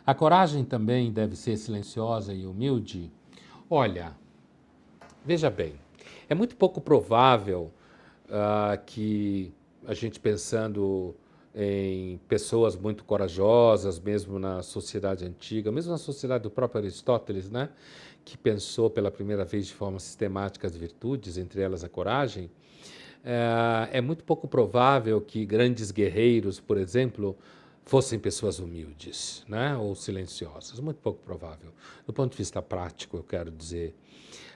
A coragem também deve ser silenciosa e humilde? Olha, veja bem, é muito pouco provável que a gente pensando em pessoas muito corajosas, mesmo na sociedade antiga, mesmo na sociedade do próprio Aristóteles, né, que pensou pela primeira vez de forma sistemática as virtudes, entre elas a coragem, é muito pouco provável que grandes guerreiros, por exemplo, fossem pessoas humildes, né, ou silenciosas. Muito pouco provável. Do ponto de vista prático, eu quero dizer.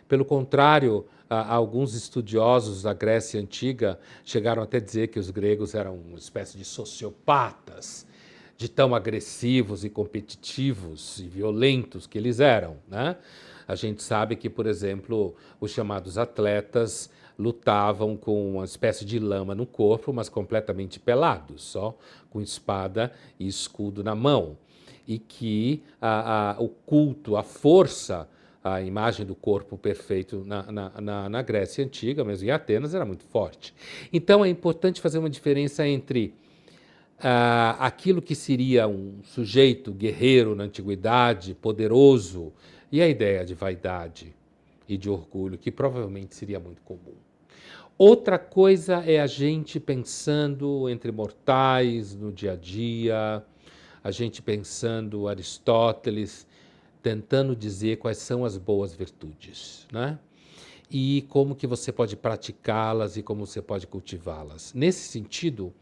Pelo contrário, alguns estudiosos da Grécia Antiga chegaram até a dizer que os gregos eram uma espécie de sociopatas, de tão agressivos e competitivos e violentos que eles eram, né? A gente sabe que, por exemplo, os chamados atletas lutavam com uma espécie de lama no corpo, mas completamente pelados, só com espada e escudo na mão. E que o culto, a força, a imagem do corpo perfeito na Grécia Antiga, mesmo em Atenas, era muito forte. Então é importante fazer uma diferença entre aquilo que seria um sujeito guerreiro na antiguidade, poderoso, e a ideia de vaidade e de orgulho, que provavelmente seria muito comum. Outra coisa é a gente pensando entre mortais, no dia a dia, a gente pensando Aristóteles, tentando dizer quais são as boas virtudes, né? E como que você pode praticá-las e como você pode cultivá-las. Nesse sentido,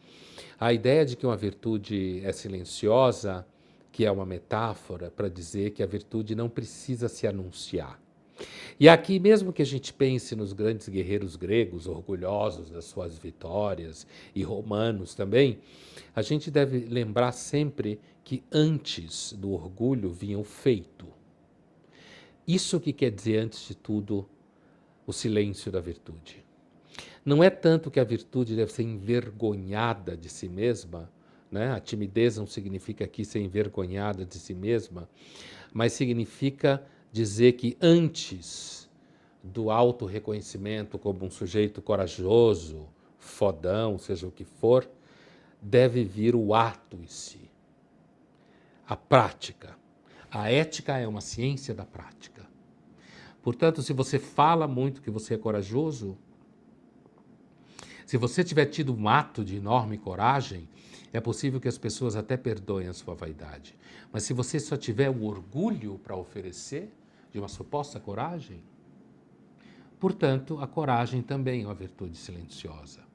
a ideia de que uma virtude é silenciosa, que é uma metáfora para dizer que a virtude não precisa se anunciar. E aqui, mesmo que a gente pense nos grandes guerreiros gregos, orgulhosos das suas vitórias, e romanos também, a gente deve lembrar sempre que antes do orgulho vinha o feito. Isso que quer dizer, antes de tudo, o silêncio da virtude. Não é tanto que a virtude deve ser envergonhada de si mesma, né? A timidez não significa aqui ser envergonhada de si mesma, mas significa dizer que antes do auto-reconhecimento como um sujeito corajoso, fodão, seja o que for, deve vir o ato em si, a prática. A ética é uma ciência da prática. Portanto, se você fala muito que você é corajoso, se você tiver tido um ato de enorme coragem, é possível que as pessoas até perdoem a sua vaidade. Mas se você só tiver o orgulho para oferecer de uma suposta coragem, portanto, a coragem também é uma virtude silenciosa.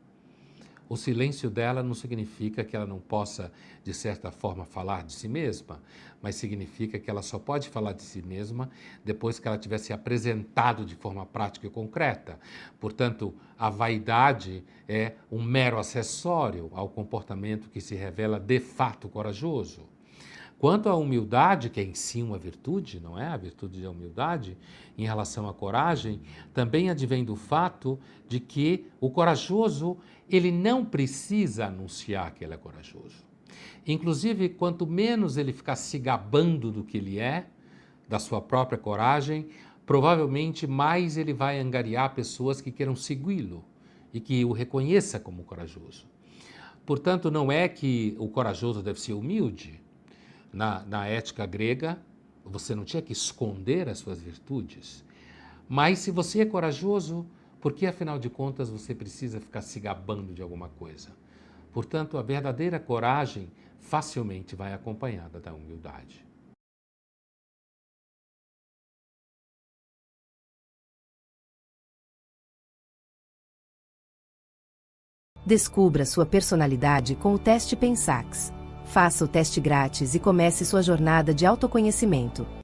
O silêncio dela não significa que ela não possa, de certa forma, falar de si mesma, mas significa que ela só pode falar de si mesma depois que ela tiver se apresentado de forma prática e concreta. Portanto, a vaidade é um mero acessório ao comportamento que se revela de fato corajoso. Quanto à humildade, que é em si uma virtude, não é? A virtude da humildade, em relação à coragem, também advém do fato de que o corajoso, ele não precisa anunciar que ele é corajoso. Inclusive, quanto menos ele ficar se gabando do que ele é, da sua própria coragem, provavelmente mais ele vai angariar pessoas que queiram segui-lo e que o reconheça como corajoso. Portanto, não é que o corajoso deve ser humilde. Na ética grega, você não tinha que esconder as suas virtudes. Mas se você é corajoso, por que afinal de contas você precisa ficar se gabando de alguma coisa? Portanto, a verdadeira coragem facilmente vai acompanhada da humildade. Descubra sua personalidade com o teste Pensax. Faça o teste grátis e comece sua jornada de autoconhecimento.